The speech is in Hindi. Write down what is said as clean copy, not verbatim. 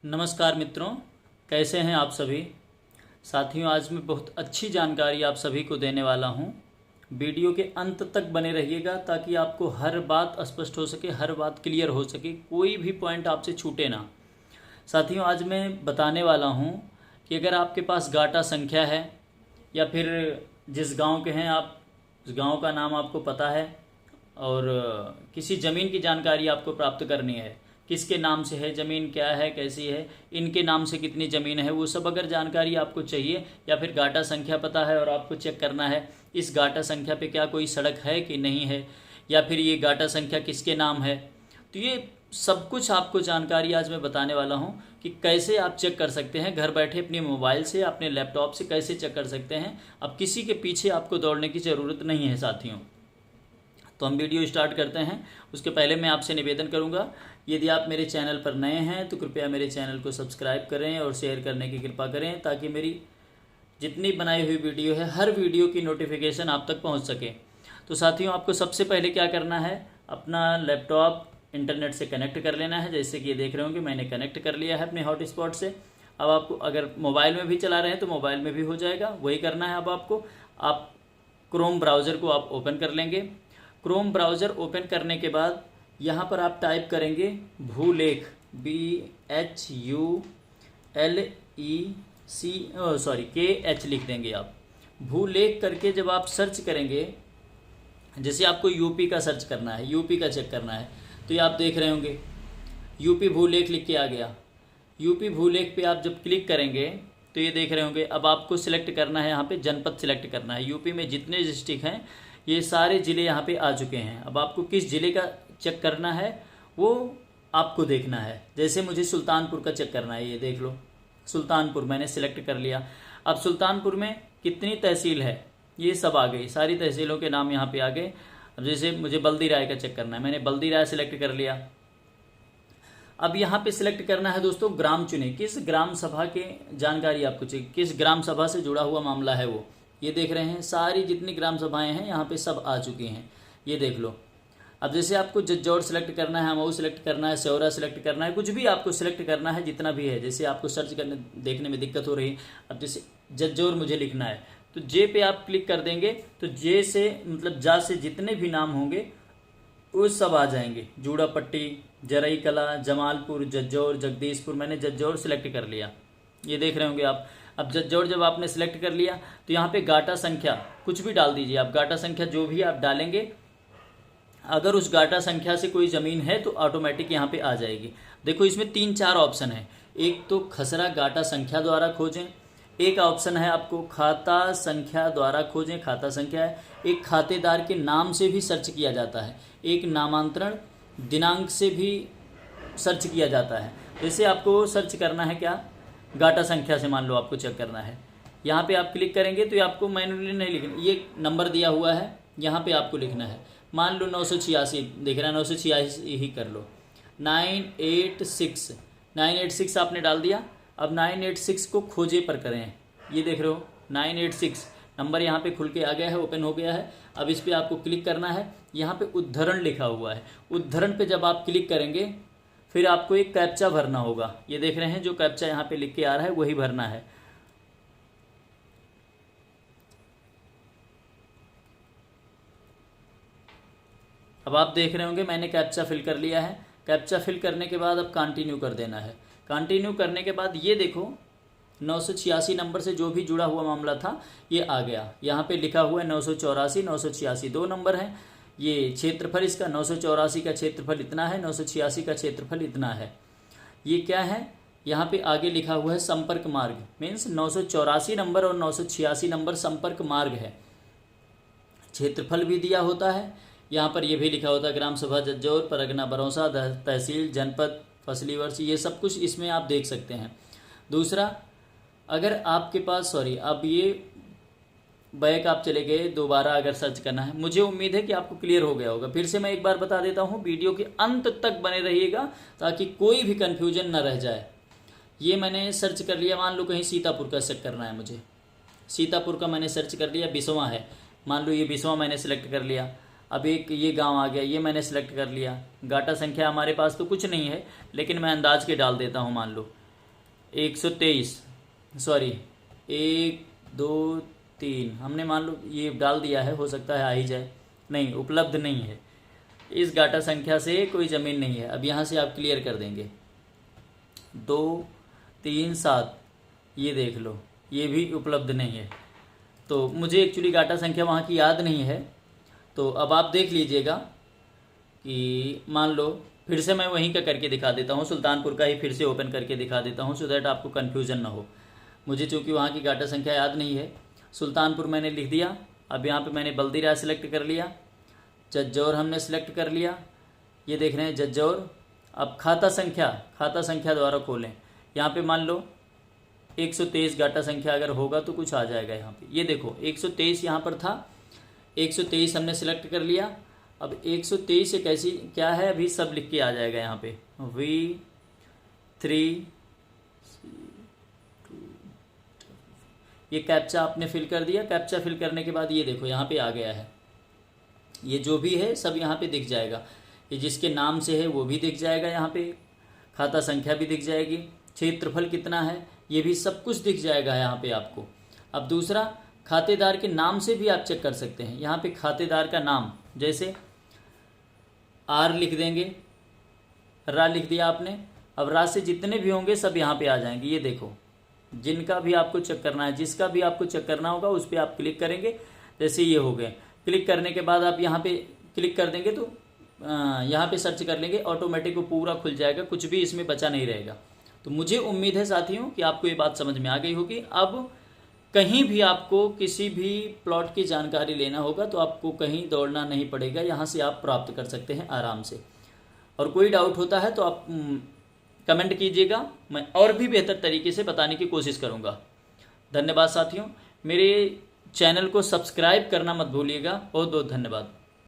नमस्कार मित्रों, कैसे हैं आप सभी साथियों। आज मैं बहुत अच्छी जानकारी आप सभी को देने वाला हूं। वीडियो के अंत तक बने रहिएगा ताकि आपको हर बात स्पष्ट हो सके, हर बात क्लियर हो सके, कोई भी पॉइंट आपसे छूटे ना। साथियों, आज मैं बताने वाला हूं कि अगर आपके पास गाटा संख्या है या फिर जिस गांव के हैं आप, उस गांव का नाम आपको पता है और किसी ज़मीन की जानकारी आपको प्राप्त करनी है, किसके नाम से है ज़मीन, क्या है, कैसी है, इनके नाम से कितनी ज़मीन है, वो सब अगर जानकारी आपको चाहिए, या फिर गाटा संख्या पता है और आपको चेक करना है इस गाटा संख्या पे क्या कोई सड़क है कि नहीं है, या फिर ये गाटा संख्या किसके नाम है, तो ये सब कुछ आपको जानकारी आज मैं बताने वाला हूँ कि कैसे आप चेक कर सकते हैं घर बैठे अपने मोबाइल से, अपने लैपटॉप से कैसे चेक कर सकते हैं। अब किसी के पीछे आपको दौड़ने की ज़रूरत नहीं है साथियों। तो हम वीडियो स्टार्ट करते हैं। उसके पहले मैं आपसे निवेदन करूंगा, यदि आप मेरे चैनल पर नए हैं तो कृपया मेरे चैनल को सब्सक्राइब करें और शेयर करने की कृपा करें ताकि मेरी जितनी बनाई हुई वीडियो है, हर वीडियो की नोटिफिकेशन आप तक पहुंच सके। तो साथियों, आपको सबसे पहले क्या करना है, अपना लैपटॉप इंटरनेट से कनेक्ट कर लेना है। जैसे कि ये देख रहे होंगे मैंने कनेक्ट कर लिया है अपने हॉटस्पॉट से। अब आपको अगर मोबाइल में भी चला रहे हैं तो मोबाइल में भी हो जाएगा, वही करना है। अब आपको आप क्रोम ब्राउज़र को आप ओपन कर लेंगे। क्रोम ब्राउज़र ओपन करने के बाद यहाँ पर आप टाइप करेंगे भूलेख, KH लिख देंगे आप। भूलेख करके जब आप सर्च करेंगे, जैसे आपको यूपी का सर्च करना है, यूपी का चेक करना है, तो ये आप देख रहे होंगे यूपी भूलेख लिख के आ गया। यूपी भूलेख पे आप जब क्लिक करेंगे तो ये देख रहे होंगे अब आपको सिलेक्ट करना है, यहाँ पे जनपद सिलेक्ट करना है। यूपी में जितने डिस्ट्रिक्ट हैं ये सारे ज़िले यहाँ पे आ चुके हैं। अब आपको किस ज़िले का चेक करना है वो आपको देखना है। जैसे मुझे सुल्तानपुर का चेक करना है, ये देख लो सुल्तानपुर मैंने सिलेक्ट कर लिया। अब सुल्तानपुर में कितनी तहसील है ये सब आ गई, सारी तहसीलों के नाम यहाँ पे आ गए। अब जैसे मुझे बल्दी राय का चेक करना है, मैंने बल्दी राय सिलेक्ट कर लिया। अब यहाँ पे सिलेक्ट करना है दोस्तों ग्राम चुने, किस ग्राम सभा के जानकारी आपको चाहिए, किस ग्राम सभा से जुड़ा हुआ मामला है वो। ये देख रहे हैं सारी जितनी ग्राम सभाएं हैं यहाँ पे सब आ चुकी हैं, ये देख लो। अब जैसे आपको जज्जौर सिलेक्ट करना है, मऊ सिलेक्ट करना है, सेवरा सिलेक्ट करना है, कुछ भी आपको सिलेक्ट करना है जितना भी है। जैसे आपको सर्च करने देखने में दिक्कत हो रही, अब जैसे जज्जौर मुझे लिखना है तो जे पे आप क्लिक कर देंगे तो जे से मतलब जा से जितने भी नाम होंगे वो सब आ जाएंगे। जूड़ा पट्टी, जरई कला, जमालपुर, जज्जौर, जगदीशपुर। मैंने जज्जौर सिलेक्ट कर लिया, ये देख रहे होंगे आप। अब जज्जौर जब आपने सिलेक्ट कर लिया तो यहाँ पे गाटा संख्या कुछ भी डाल दीजिए आप। गाटा संख्या जो भी आप डालेंगे, अगर उस गाटा संख्या से कोई ज़मीन है तो ऑटोमेटिक यहाँ पे आ जाएगी। देखो इसमें 3-4 ऑप्शन है। एक तो खसरा गाटा संख्या द्वारा खोजें, एक ऑप्शन है आपको खाता संख्या द्वारा खोजें, खाता संख्या है। एक खातेदार के नाम से भी सर्च किया जाता है, एक नामांतरण दिनांक से भी सर्च किया जाता है। जैसे आपको सर्च करना है क्या, गाटा संख्या से मान लो आपको चेक करना है, यहाँ पे आप क्लिक करेंगे तो ये आपको मैनुअली नहीं लिखना, ये नंबर दिया हुआ है यहाँ पे आपको लिखना है। मान लो 986 देख रहा है, 986 ही कर लो। 986 आपने डाल दिया। अब 986 को खोजे पर करें, ये देख रहे हो 986 नंबर यहाँ पे खुल के आ गया है, ओपन हो गया है। अब इस पर आपको क्लिक करना है, यहाँ पे उद्धरण लिखा हुआ है। उद्धरण पे जब आप क्लिक करेंगे फिर आपको एक कैप्चा भरना होगा। ये देख रहे हैं जो कैप्चा यहाँ पे लिख के आ रहा है वही भरना है। अब आप देख रहे होंगे मैंने कैप्चा फिल कर लिया है। कैप्चा फिल करने के बाद अब कंटिन्यू कर देना है। कंटिन्यू करने के बाद ये देखो 986 नंबर से जो भी जुड़ा हुआ मामला था ये आ गया। यहाँ पे लिखा हुआ है 984, 986 दो नंबर हैं। ये क्षेत्रफल इसका 984 का क्षेत्रफल इतना है, 986 का क्षेत्रफल इतना है। ये क्या है, यहाँ पे आगे लिखा हुआ है संपर्क मार्ग, मीन्स 984 नंबर और 986 नंबर संपर्क मार्ग है। क्षेत्रफल भी दिया होता है, यहाँ पर ये भी लिखा होता है ग्राम सभा जज्जौर, परगना बरौसा, तहसील, जनपद, फसली वर्ष, ये सब कुछ इसमें आप देख सकते हैं। दूसरा, अगर आपके पास अब ये बैक आप चले गए, दोबारा अगर सर्च करना है, मुझे उम्मीद है कि आपको क्लियर हो गया होगा। फिर से मैं एक बार बता देता हूँ, वीडियो के अंत तक बने रहिएगा ताकि कोई भी कन्फ्यूजन ना रह जाए। ये मैंने सर्च कर लिया, मान लो कहीं सीतापुर का चेक करना है मुझे, सीतापुर का मैंने सर्च कर लिया, बिसवा है, मान लो ये बिसवा मैंने सेलेक्ट कर लिया। अब एक ये गांव आ गया, ये मैंने सेलेक्ट कर लिया। गाटा संख्या हमारे पास तो कुछ नहीं है लेकिन मैं अंदाज के डाल देता हूँ। मान लो 123, सॉरी 1 2 3 हमने मान लो ये डाल दिया है, हो सकता है आ ही जाए, नहीं उपलब्ध नहीं है, इस गाटा संख्या से कोई ज़मीन नहीं है। अब यहाँ से आप क्लियर कर देंगे 2 3 7, ये देख लो ये भी उपलब्ध नहीं है। तो मुझे एक्चुअली गाटा संख्या वहाँ की याद नहीं है, तो अब आप देख लीजिएगा कि मान लो फिर से मैं वहीं का करके दिखा देता हूँ, सुल्तानपुर का ही फिर से ओपन करके दिखा देता हूँ, सो दैट आपको कन्फ्यूज़न ना हो। मुझे चूँकि वहाँ की गाटा संख्या याद नहीं है, सुल्तानपुर मैंने लिख दिया। अब यहाँ पे मैंने बल्दी राय सेलेक्ट कर लिया, जज्जौर हमने सेलेक्ट कर लिया, ये देख रहे हैं जज्जौर। अब खाता संख्या द्वारा खोलें, यहाँ पे मान लो 123 गाटा संख्या अगर होगा तो कुछ आ जाएगा यहाँ पे। ये देखो 123 यहाँ पर था, 123 हमने सेलेक्ट कर लिया। अब 123 एक ऐसी क्या है, अभी सब लिख के आ जाएगा यहाँ पे V3, ये कैप्चा आपने फिल कर दिया। कैप्चा फिल करने के बाद ये देखो यहाँ पे आ गया है, ये जो भी है सब यहाँ पे दिख जाएगा। ये जिसके नाम से है वो भी दिख जाएगा, यहाँ पे खाता संख्या भी दिख जाएगी, क्षेत्रफल कितना है ये भी सब कुछ दिख जाएगा यहाँ पे आपको। अब दूसरा, खातेदार के नाम से भी आप चेक कर सकते हैं। यहाँ पे खातेदार का नाम, जैसे आर लिख देंगे, रा लिख दिया आपने। अब रा से जितने भी होंगे सब यहाँ पे आ जाएंगे। ये देखो जिनका भी आपको चेक करना है, जिसका भी आपको चेक करना होगा उस पर आप क्लिक करेंगे। जैसे ये हो गए, क्लिक करने के बाद आप यहाँ पे क्लिक कर देंगे तो यहाँ पे सर्च कर लेंगे, ऑटोमेटिक वो पूरा खुल जाएगा, कुछ भी इसमें बचा नहीं रहेगा। तो मुझे उम्मीद है साथियों कि आपको ये बात समझ में आ गई होगी। अब कहीं भी आपको किसी भी प्लॉट की जानकारी लेना होगा तो आपको कहीं दौड़ना नहीं पड़ेगा, यहाँ से आप प्राप्त कर सकते हैं आराम से। और कोई डाउट होता है तो आप कमेंट कीजिएगा, मैं और भी बेहतर तरीके से बताने की कोशिश करूँगा। धन्यवाद साथियों, मेरे चैनल को सब्सक्राइब करना मत भूलिएगा। बहुत बहुत धन्यवाद।